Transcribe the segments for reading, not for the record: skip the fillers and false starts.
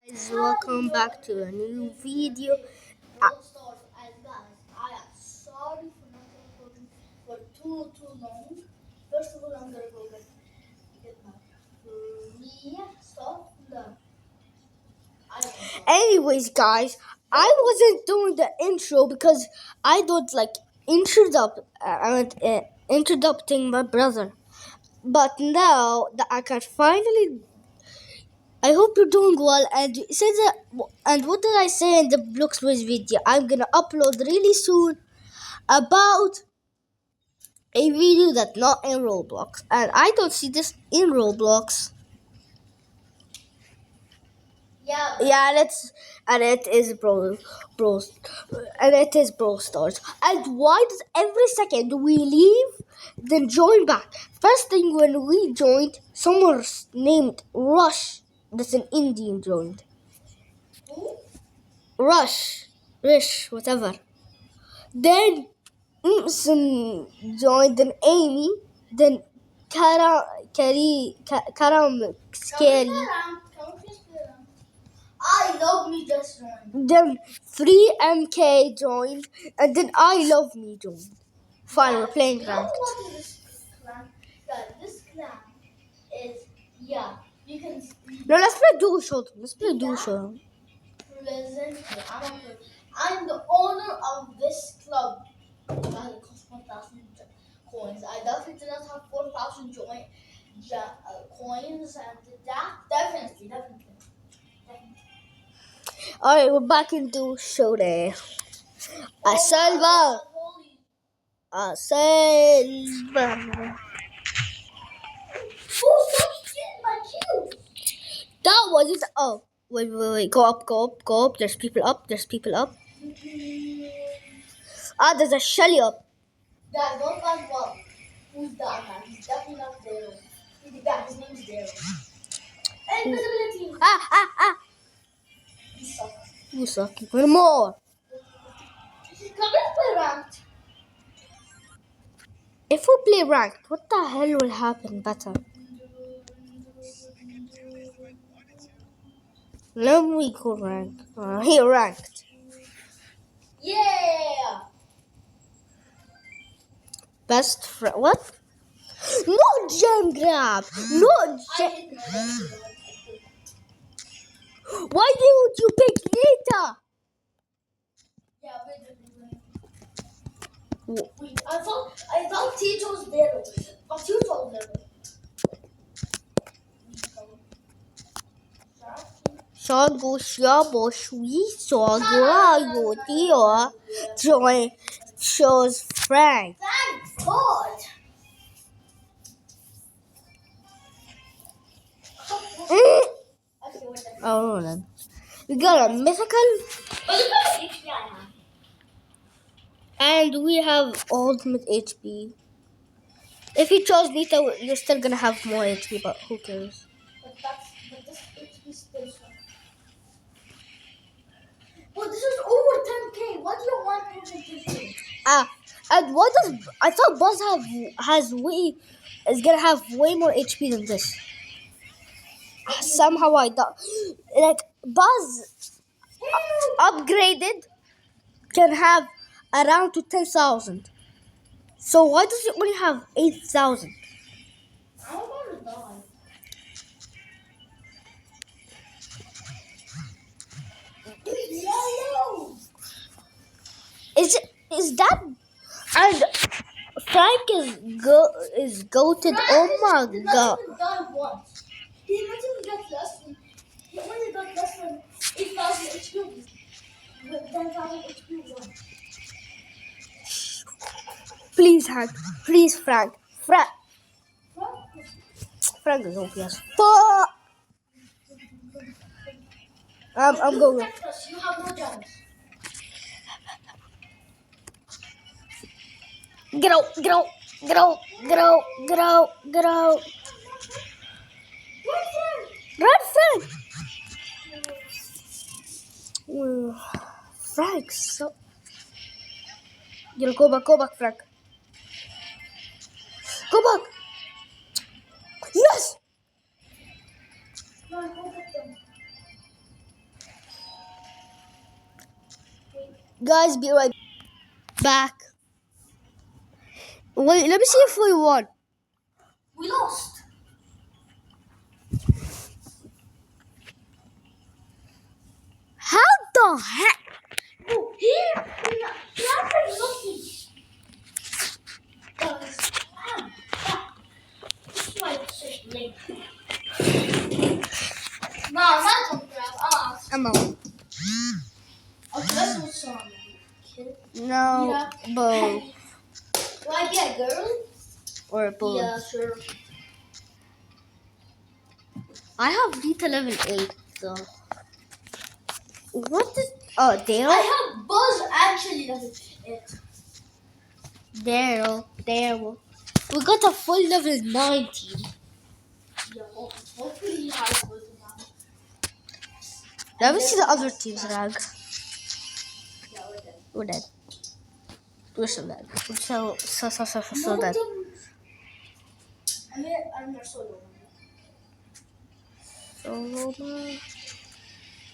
Guys, welcome back to a new video. Uh, Brawl Stars, and guys, I am sorry for not recording for too long. First of all, I'm gonna go get my free stuff. Anyways, guys, I wasn't doing the intro because I don't like interrupting my brother. But now that I can finally, I hope you're doing well. And since and what did I say in the Bloxwiz video? I'm gonna upload really soon about a video that's not in Roblox, and I don't see this in Roblox. Yeah, And it is bro, and it is Brawl Stars. And why does every second we leave, then join back? First thing when we joined, someone named Rush, that's an Indian joined. who? Rish, whatever. Then Imson joined, then Amy, then Karam, Scary. I love me just one. Then 3MK joined, and then I Love Me joined. Fine, we're playing ranked. What is this clan? Yeah, this clan is you can. No, let's play duo shot. Let's play duo shot. Present. I'm the owner of this club. It costs 1,000 coins. I definitely do not have 4,000 coins, and that definitely. Alright, we're back in duo shot there. A Selva. A Selva. Oh, stop stealing my kills! That was it. Oh, wait. Go up. There's people up. Ah, there's a Shelly up. Guys, don't find what. Who's that man? He's definitely not Daryl. He's the guy. His name is Daryl. Invisibility. Ah. You suck. You suck. Even more. Come, let's play ranked. If we play ranked, what the hell will happen better? Let me go rank. Here, ranked. Yeah. Best friend. What? No gem grab. No gem. Why didn't you pick Nita? Yeah, wait. I thought Tito was Daryl. But Tito was Daryl. Join shows Frank. Thank God. Okay, wait. Oh, no. We got a mythical, But look how much HP I have. and we have ultimate HP. If you chose Nita, you're still gonna have more HP, but who cares? But this HP still strong. But this is over 10k. What do you want more than 10k? And what does I thought Buzz is gonna have way more HP than this. Somehow I thought like Buzz upgraded can have around to 10,000. So why does it only have 8,000? I'm gonna die. Yellow. Is that and Frank is goated? Oh my He god! not even die once. He not even got less than. He only got less than 8,000 HP. With 10,000 HP once. Please Hank, please Frank. Frank is OP as fuck. I'm going. Protect us. You have no gems. Get out. Run, Frank. Frank, so. Go back, Frank. Go back. Yes. No, go get them. Guys, be right back. Wait, let me see if we won. We lost. How the heck? Oh, here we are looking. Guys, this is why it's so late. No, not on grab. I'm out. Okay, let's do some. No, Yeah. bow Do I be a girl? or bow. Yeah, sure. I have Vita level 8 though. What is. Oh, Daryl? I have Buzz actually level 8. Daryl. We got a full level 19. Yeah, hopefully he has Buzz now. Let me see the other team's rank. Yeah, we're dead. We're dead. We're so dead. We're so No, dead. I'm not solo.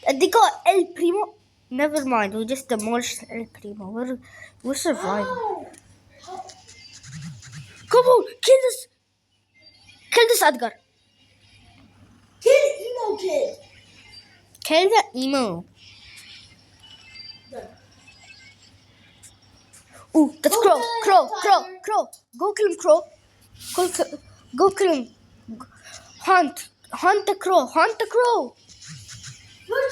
And they got El Primo. Never mind, we just demolished El Primo. We're surviving. Ow! Come on, kill this. Kill this Edgar. Kill Emo Kid! Kill the emo. Done. Ooh, that's Go Crow. kill him, Tyler. Crow. Go kill him, Crow. Go kill him. Hunt the Crow. First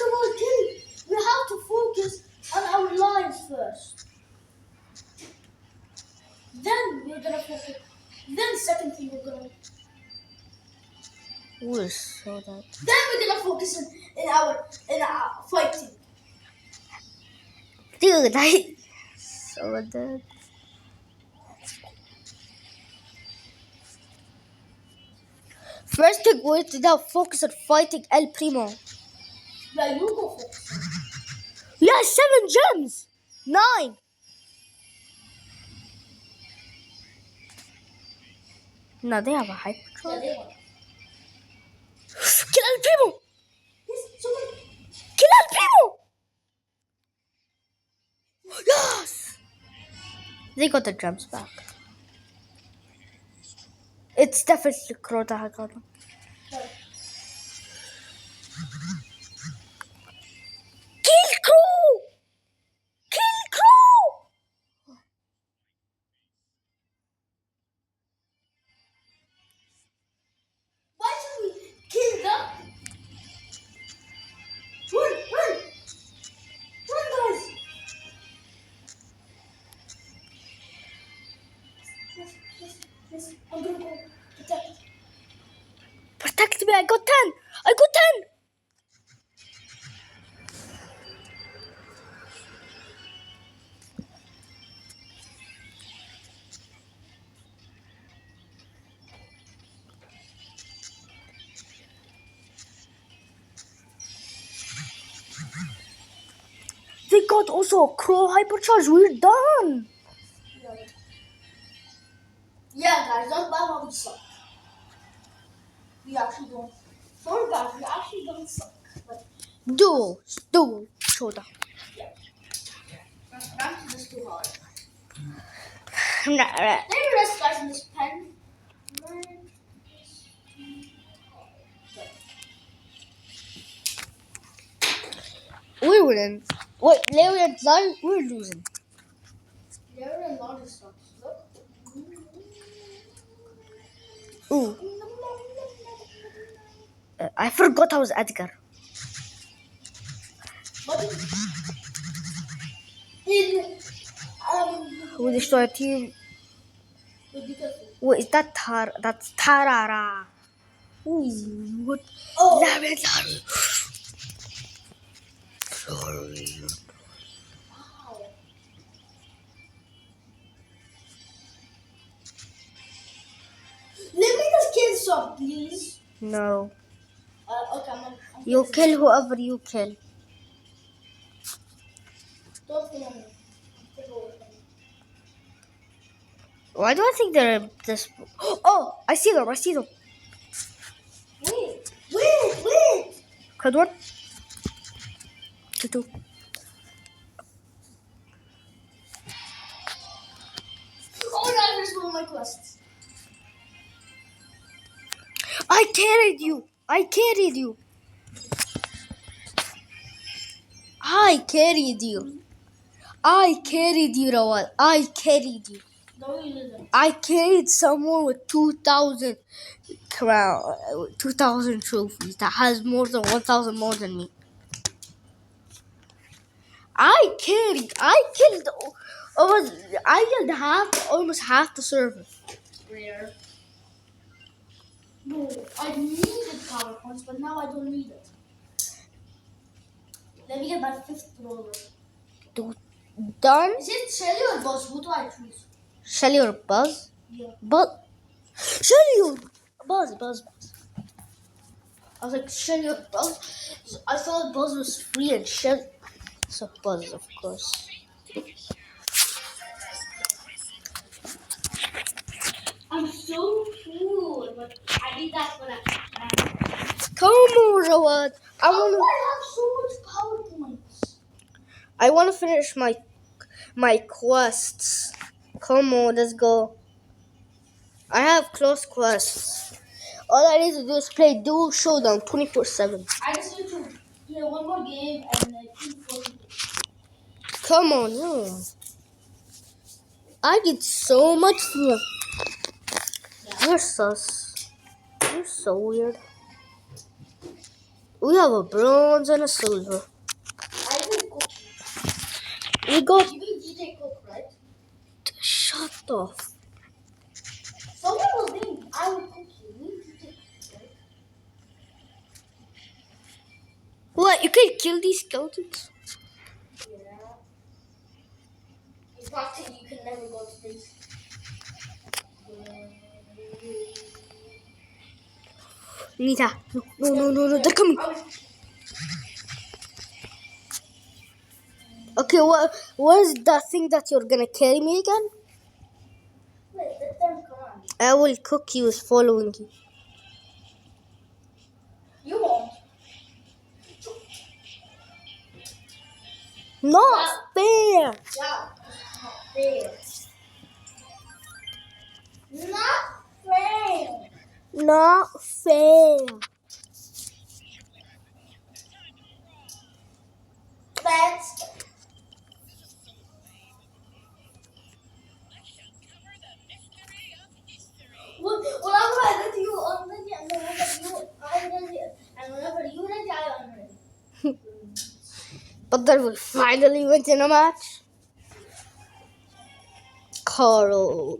of all, kill. We have to focus on our lines first. Then we're gonna focus. Then second thing we're gonna. We're so dead. Then we're gonna focus in our fighting. Dude, I so dead. First thing we to now focus on fighting El Primo. Yeah, you go focus. Yeah, 7 gems. 9. No, they have a hyper Yeah, control. they won. Kill El Primo. Yes, someone. Kill El Primo. Yes. They got the gems back. It's definitely Crow that I got them. Kill Crow. Why should we kill them? Run! Run, guys! Yes, I'm gonna go protect. Protect me. I got 10. I got 10. They got also a Crow hypercharge. We're done. Yeah, guys, don't buy what we suck. We actually don't. Sorry, guys, we actually don't suck. But Duo. Showdown. yeah, ranked is too hard. Nah. Let me rest, guys, in this pen. We're winning. Wait, Larry and Larry, we're losing. There are a lot of stuff. Look. Ooh. I forgot I was Edgar. But in We destroy a team. be careful. Wait, is that That's Tarara. Ooh, what? Oh. Larry. Wow. Let me just kill some, please. No. Okay, I'm You kill whoever you kill. Don't kill me. Take over. Why do I think they're this? Oh, I see them. Wait! Cut one. Kill two. quests. I carried you. I carried you. I carried you. I carried you, Rawad. I carried you. No, you didn't. I carried someone with 2,000 crown, 2,000 trophies that has more than 1,000 more than me. I killed. I killed almost half the server. Rare. No, I needed power points, but now I don't need it. Let me get my 5th brawler. Done. Is it Shelly or Buzz? Who do I choose? Shelly or Buzz? Yeah. Shelly or Buzz. I was like, Shelly or Buzz? I thought Buzz was free and Shelly. So Buzz, of course. I'm so cool, but I need that for that. Come on, Rawad. I have so much power points. I want to finish my quests. Come on, let's go. I have close quests. All I need to do is play Dual Showdown 24/7. I just need to play one more game and keep working. Come on, no. I get so much fun. Yeah. You're sus. You're so weird. We have a bronze and a silver. I will cook. We got. You mean DJ Cook, right? Shut off. Someone was saying I will cook you. You need DJ Cook, right? What? You can kill these skeletons? Yeah. In practice, you can never go to this. Nita. No. They're coming. Okay, what is the thing that you're gonna carry me again? Wait, let them come on. I will cook you is following you. You won't. Not fair. Yeah, not fair. Not fair. Not fair. Let's. Well, I'm ready. You unready, and whenever you ready, I unready. But then we finally went in a match. Carl.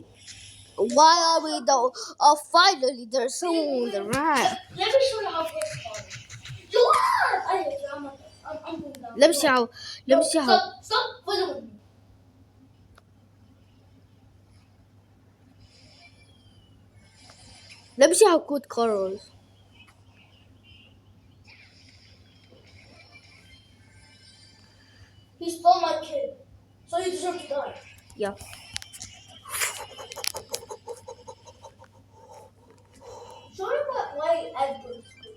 Why are we though? Oh, finally, there's someone on the right. Let me show you how to play card. You are! I'm going down. Let me see how. Stop following me. Let me see how good Carl is. He stole my kid. So you deserve to die. Yeah. Show me why Edgar is good.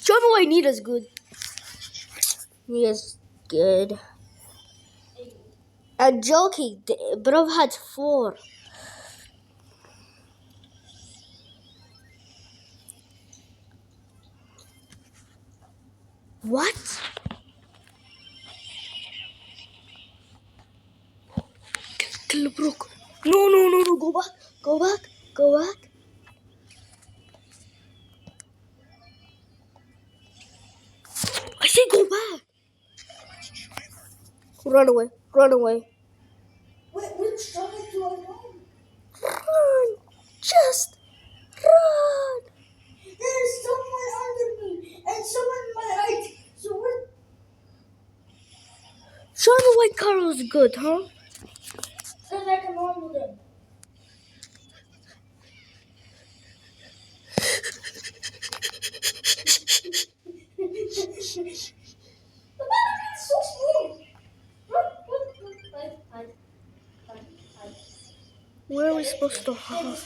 Show me why Nita's good. Nita's good. I'm joking, bro had 4. What? Kill Brook. No, go back. I say go back. Run away. Wait, which side do I go? Run. Just run. There's someone under me and someone on my right. So what? Show me why Carl's good, huh? Because I can handle them. The battery is so small. Hide. Where are we supposed to hide?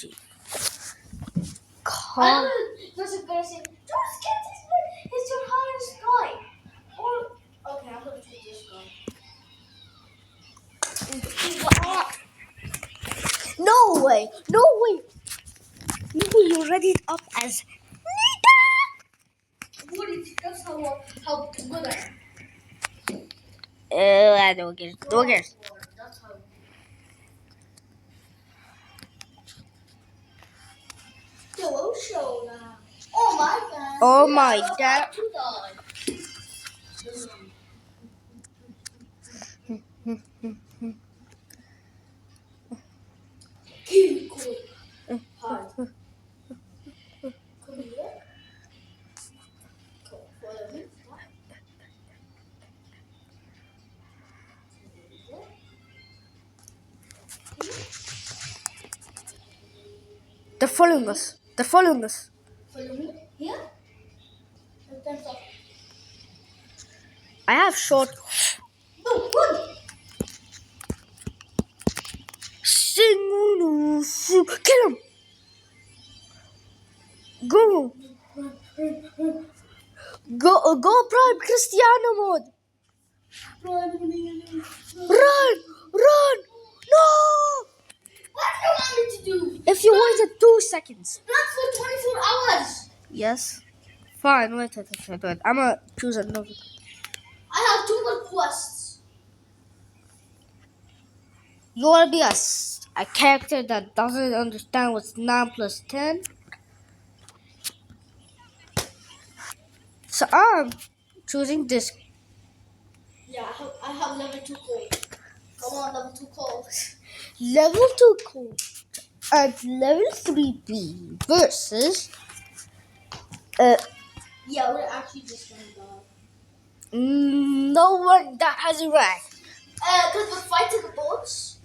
emoji. I Calm. was gonna say, George Kent is your hardest guy. Or okay, I'm gonna choose this guy. No way. No way. Maybe you read it up as What is that's how good I am. I don't get it. Don't get it. That's how. Hello, Shona. Oh my God. Oh Yeah, my I'm god. about to die. Cool. Hi. Come here. Come follow me. They're following us. They're following us. Follow me. Here. And then stop. I have short. No, run. Kill him. Go. Go Prime Cristiano mode. Run. Run. Run. No. What do you want me to do? If you waited 2 seconds. Run for 24 hours. Yes. Fine. Wait. I'm gonna choose another. I have 2 more quests. You wanna be a character that doesn't understand what's 9 plus 10? So I'm choosing this. Yeah, I have level 2 cold. Come on, level 2 cold. Level 2 code and level 3B versus Yeah, we're actually just gonna die. no one that has a rank. Because we're fighting the boats.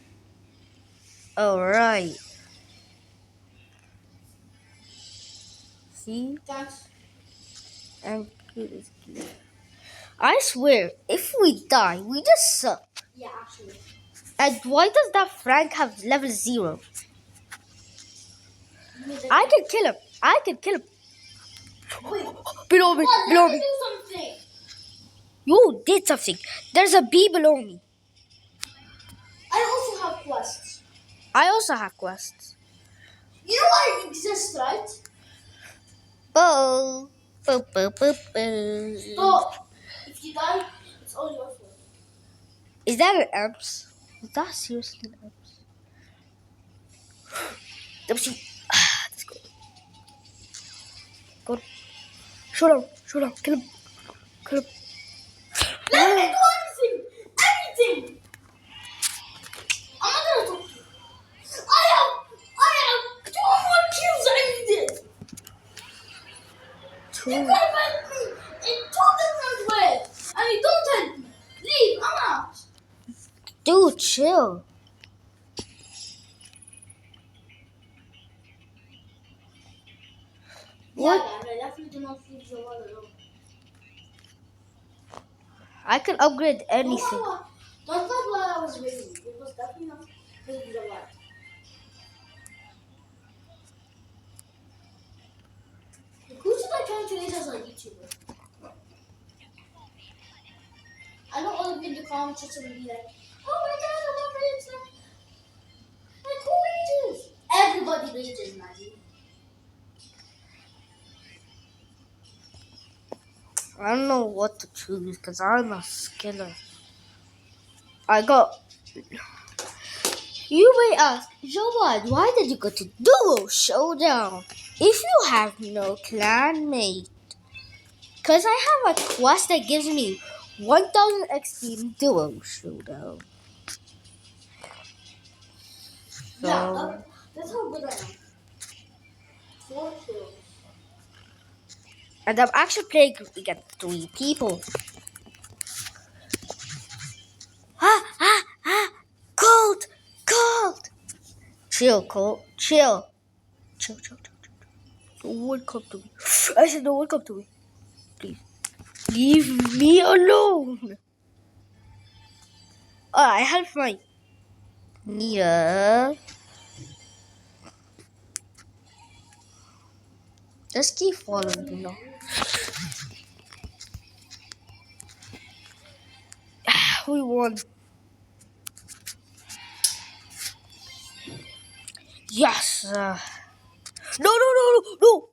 Alright. See? Thanks. I'm good. I swear, if we die, we just suck. Yeah, actually. And why does that Frank have level 0? You mean I can kill him. I can kill him. Wait. Below me. Come on, Below let me me. do something. You did something. There's a bee below me. I also have quests. I also have quests. You know I exist, right? Oh. Stop. If you die, it's all your fault. Is that an amps? Is that seriously an amps? Let me see. Let's go. Go. Shoot him. Shoot him. Kill him. Kill him. Let me do anything. Anything. I'm not gonna talk to you. I have 2 more kills I needed. You could have helped me in 2 different ways. And you don't help me. Leave, I'm out. Dude, chill. What? Yeah, I definitely do not leave the world alone. I can upgrade anything. Don't like while I was waiting. It was definitely not leave the world. Who should I try to reach as a YouTuber? I know all of you in the comments are going to be like, oh my god, I love rages. Like, who rages? Everybody rages, Maggie. I don't know what to choose because I'm a skiller. I got. You may ask, Rawad, why did you go to Duo Showdown if you have no clan mate? Because I have a quest that gives me 1000 XP in Duo Showdown. So, Yeah, that's how good I am. 4 kills. and I'm actually playing against 3 people. Cold! Cold! Chill, Cold. Chill. Chill. No one come to me. I said no one come to me. Please. Leave me alone. I help my Nita. Just keep following me now. We won. Yes. No, no, no, no, no.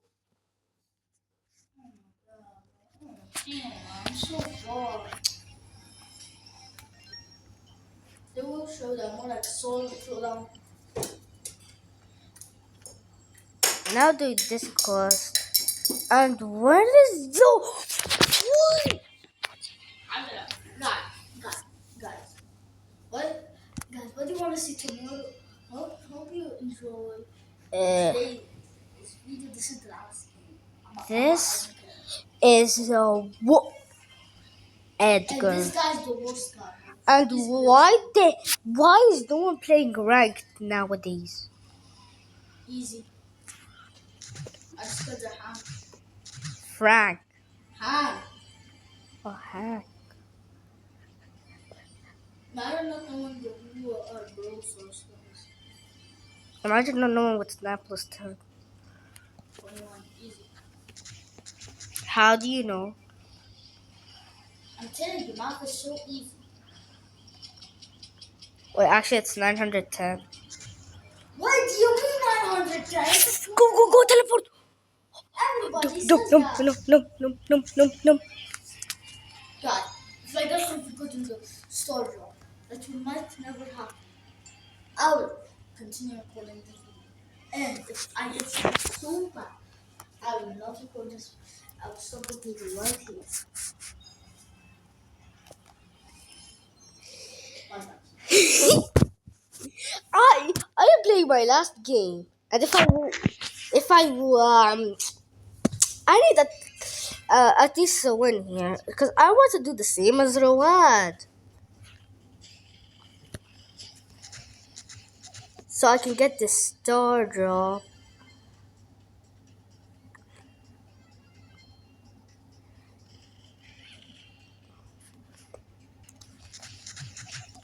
Damn, I'm so far. They will show them more like soul showdown. Now do this quest. And where is the? I'm gonna guys. What do you want to see tomorrow? Hope you enjoy Uh, today. This video. This is the last game. this is what And Edgar. this guy's the worst guy. And He's why is no one playing ranked nowadays? easy. I just got the hand. Frank. Hand. Oh heck. Imagine not knowing who are bro source guys. Imagine not knowing what Snap plus 10. 21. Easy. How do you know? I'm telling you, math is so easy. Wait, actually it's 910. What do you mean 910? Go, teleport! Everybody No, says no, that. no, no, no, no, no, no. God, if I got something good in the store drop, that might never happen. I will continue recording this video. And if I get something so bad, I will not record this. I will stop the video right here. Why not? I am playing my last game, and I need at least a win here because I want to do the same as Rawad, so I can get this star drop.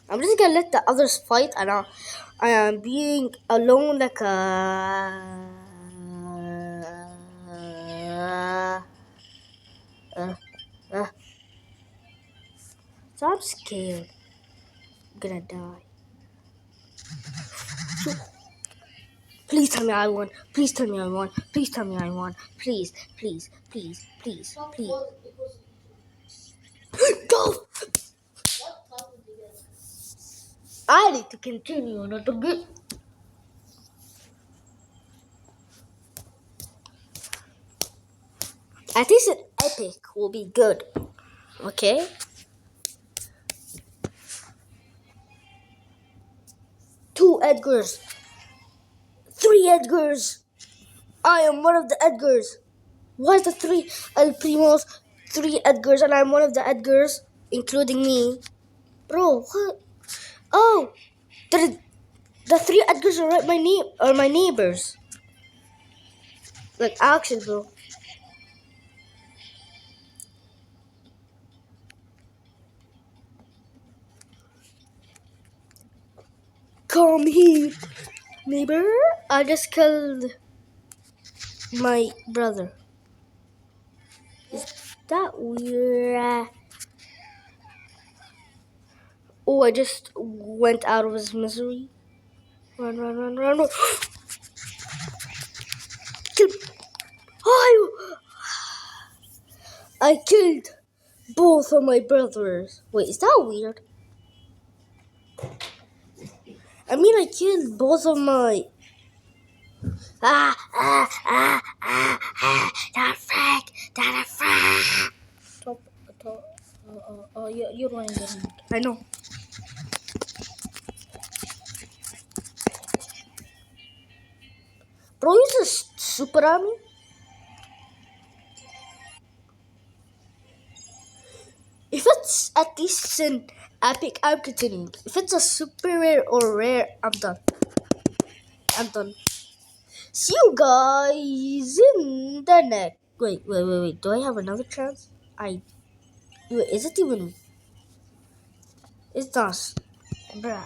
I'm just gonna let the others fight, and I am being alone like a. Uh, uh. So I'm scared. I'm gonna die. Please tell me I won. Please tell me I won. Please tell me I won. Please, please, please, please, Stop please. it was Go! what happened together? I need to continue, not to get. At least an epic will be good. Okay? 2 Edgars. 3 Edgars. I am one of the Edgars. Why is the 3 El Primos 3 Edgars and I'm one of the Edgars, including me? Bro, what? Oh, the 3 Edgars are my neighbors. Like actually, bro. Come here, neighbor. I just killed my brother. Is that weird? Oh, I just went out of his misery. Run, run, run, run, run. Kill. I killed both of my brothers. Wait, is that weird? I mean, I killed both of my. That Frank! That Frank! Stop. You're running behind. I know. Bro, use a super army? If it's at least an epic, I'm continuing. If it's a super rare or rare, I'm done. I'm done. See you guys in the next. Wait. Do I have another chance? Wait, is it even? It's not. Bruh.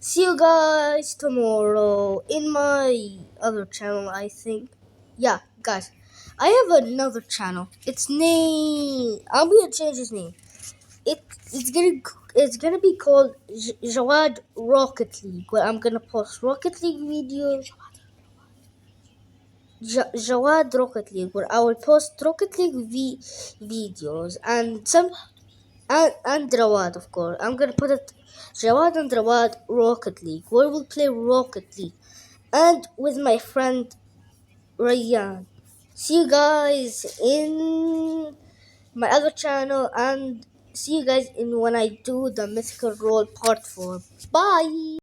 See you guys tomorrow in my other channel, I think. Yeah, guys, I have another channel. Its name. I'm gonna change its name. It it's gonna be called Jawad Rocket League, where I'm gonna post Rocket League videos. Jawad Rocket League, where I will post Rocket League videos and some and Rawad, of course. I'm gonna put it Jawad and Rawad Rocket League, where we'll play Rocket League, and with my friend Rayyan. See you guys in my other channel, and see you guys in when I do the mythical role part 4. Bye.